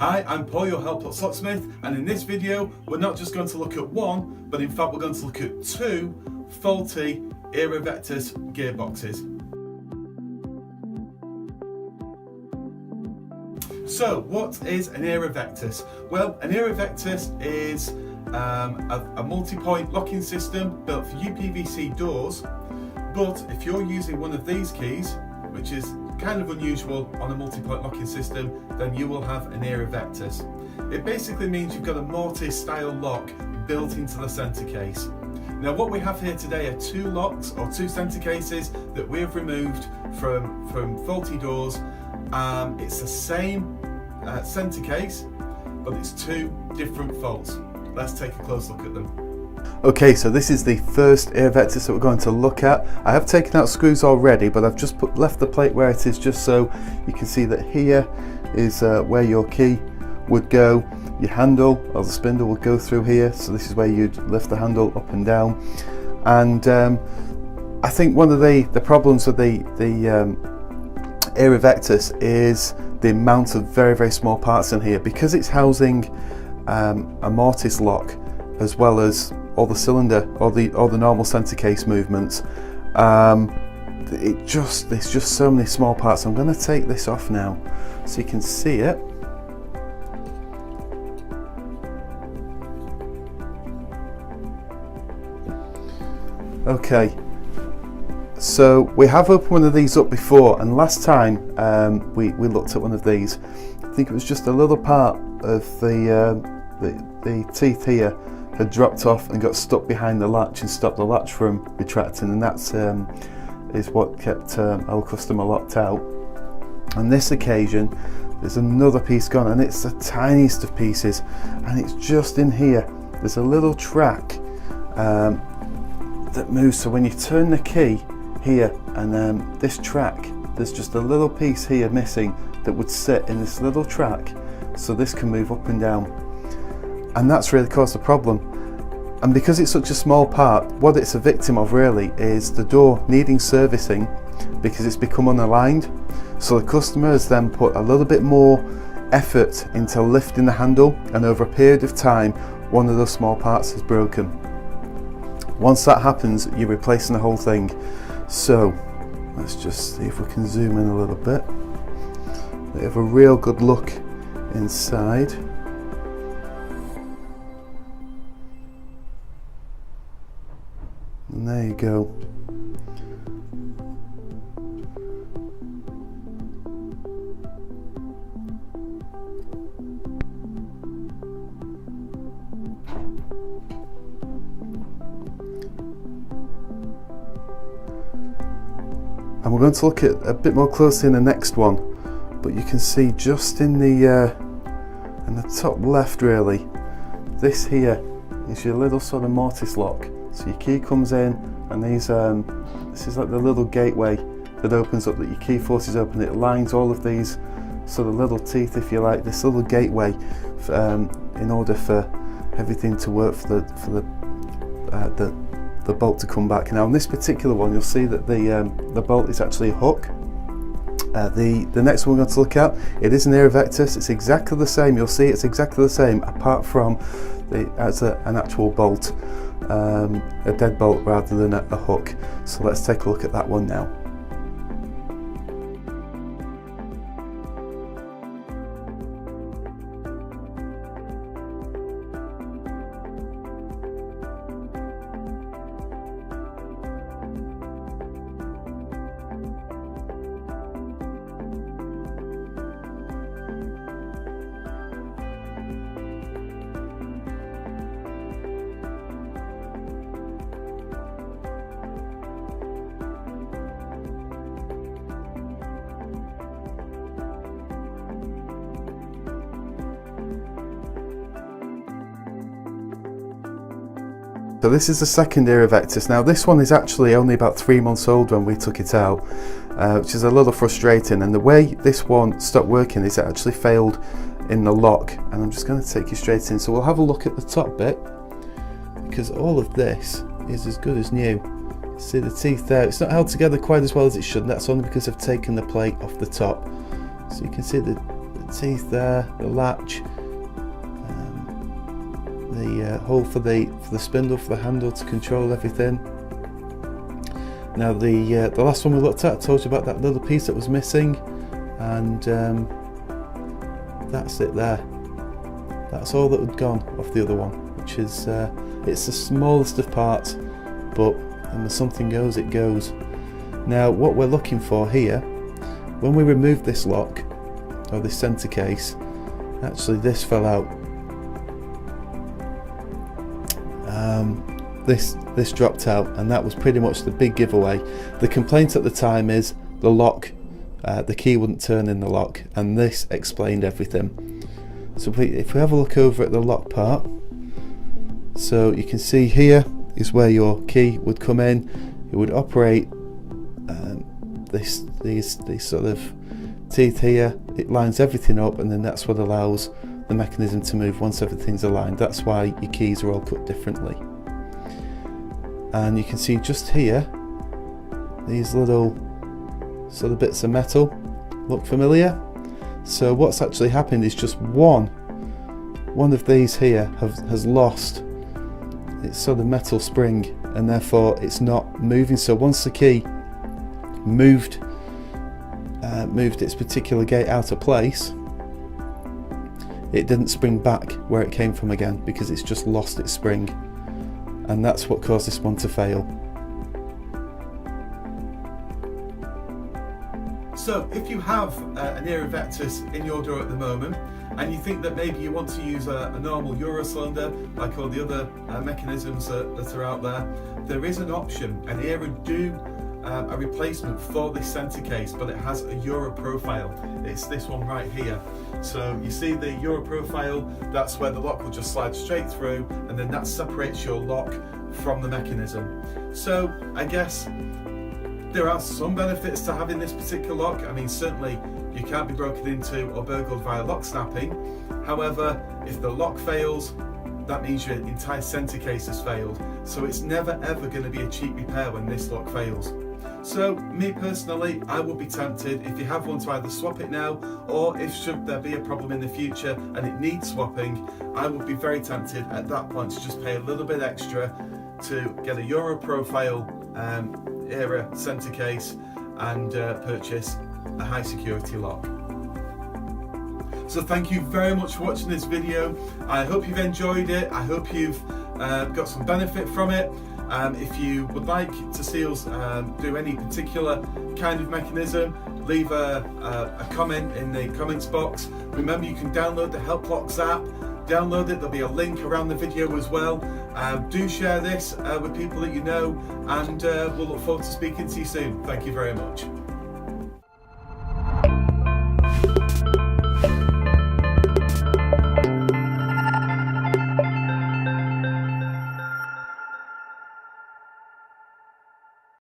Hi, I'm Paul, your helpless locksmith, and in this video we're not just going to look at one, but in fact we're going to look at two faulty Era Vectis gearboxes. So what is an Era Vectis? Well, an Era Vectis is a multi-point locking system built for Upvc doors, but if you're using one of these keys, which is kind of unusual on a multi-point locking system, then you will have an Era Vectis. It basically means you've got a mortise style lock built into the centre case. Now what we have here today are two locks or two centre cases that we have removed from faulty doors. It's the same centre case, but it's two different faults. Let's take a close look at them. Okay, so this is the first Era Vectis that we're going to look at. I have taken out screws already, but I've just left the plate where it is just so you can see that here is where your key would go. Your handle or the spindle would go through here, so this is where you'd lift the handle up and down. And I think one of the problems with the Era Vectis is the amount of very, very small parts in here. Because it's housing a mortise lock as well as all the cylinder or the normal centre case movements, there's just so many small parts. I'm going to take this off now so you can see it. Okay, so we have opened one of these up before, and last time we looked at one of these, I think it was just a little part of the teeth here had dropped off and got stuck behind the latch and stopped the latch from retracting, and that's is what kept our customer locked out. On this occasion there's another piece gone, and it's the tiniest of pieces, and it's just in here. There's a little track that moves, so when you turn the key here and this track, there's just a little piece here missing that would sit in this little track, so this can move up and down. And that's really caused a problem. And because it's such a small part, what it's a victim of really is the door needing servicing because it's become unaligned. So the customer has then put a little bit more effort into lifting the handle, and over a period of time one of those small parts is broken. Once that happens, you're replacing the whole thing. So let's just see if we can zoom in a little bit. We have a real good look inside. And there you go. And we're going to look at a bit more closely in the next one, but you can see just in the top left really, this here is your little sort of mortise lock. So your key comes in, and these this is like the little gateway that opens up, that your key forces open. It lines all of these sort of little teeth, if you like, this little gateway in order for everything to work for the bolt to come back. Now on this particular one, you'll see that the bolt is actually a hook. The next one we're going to look at, it is an Era Vectis. It's exactly the same. You'll see it's exactly the same, apart from as an actual bolt, a dead bolt rather than a hook. So let's take a look at that one now. So this is the second Era Vectis. Now this one is actually only about 3 months old when we took it out, which is a little frustrating. And the way this one stopped working is it actually failed in the lock. And I'm just going to take you straight in. So we'll have a look at the top bit, because all of this is as good as new. See the teeth there, it's not held together quite as well as it should, and that's only because I've taken the plate off the top. So you can see the teeth there, the latch, the hole for the spindle for the handle to control everything. Now the last one we looked at, I told you about that little piece that was missing, and that's it there. That's all that had gone off the other one, which is it's the smallest of parts, but when something goes, it goes. Now what we're looking for here, when we removed this lock or this centre case, actually this fell out. This dropped out, and that was pretty much the big giveaway. The complaint at the time is the lock, the key wouldn't turn in the lock, and this explained everything. So if we have a look over at the lock part, so you can see here is where your key would come in. It would operate these sort of teeth here. It lines everything up, and then that's what allows the mechanism to move once everything's aligned. That's why your keys are all cut differently. And you can see just here these little sort of bits of metal look familiar. So what's actually happened is just one of these here has lost its sort of metal spring, and therefore it's not moving. So once the key moved its particular gate out of place, it didn't spring back where it came from again, because it's just lost its spring, and that's what caused this one to fail. So if you have an Era Vectis in your door at the moment, and you think that maybe you want to use a normal Euro cylinder like all the other mechanisms that are out there is an option. And Era do a replacement for this centre case, but it has a Euro profile. It's this one right here. So you see the Euro profile, that's where the lock will just slide straight through, and then that separates your lock from the mechanism. So I guess there are some benefits to having this particular lock. I mean, certainly you can't be broken into or burgled via lock snapping. However, if the lock fails, that means your entire centre case has failed. So it's never ever going to be a cheap repair when this lock fails. So me personally, I would be tempted, if you have one, to either swap it now, or if should there be a problem in the future and it needs swapping, I would be very tempted at that point to just pay a little bit extra to get a Euro profile Era centre case and purchase a high security lock. So thank you very much for watching this video. I hope you've enjoyed it. I hope you've got some benefit from it. If you would like to see us do any particular kind of mechanism, leave a comment in the comments box. Remember, you can download the Help Locks app. Download it, there'll be a link around the video as well. Do share this with people that you know, and we'll look forward to speaking to you soon. Thank you very much.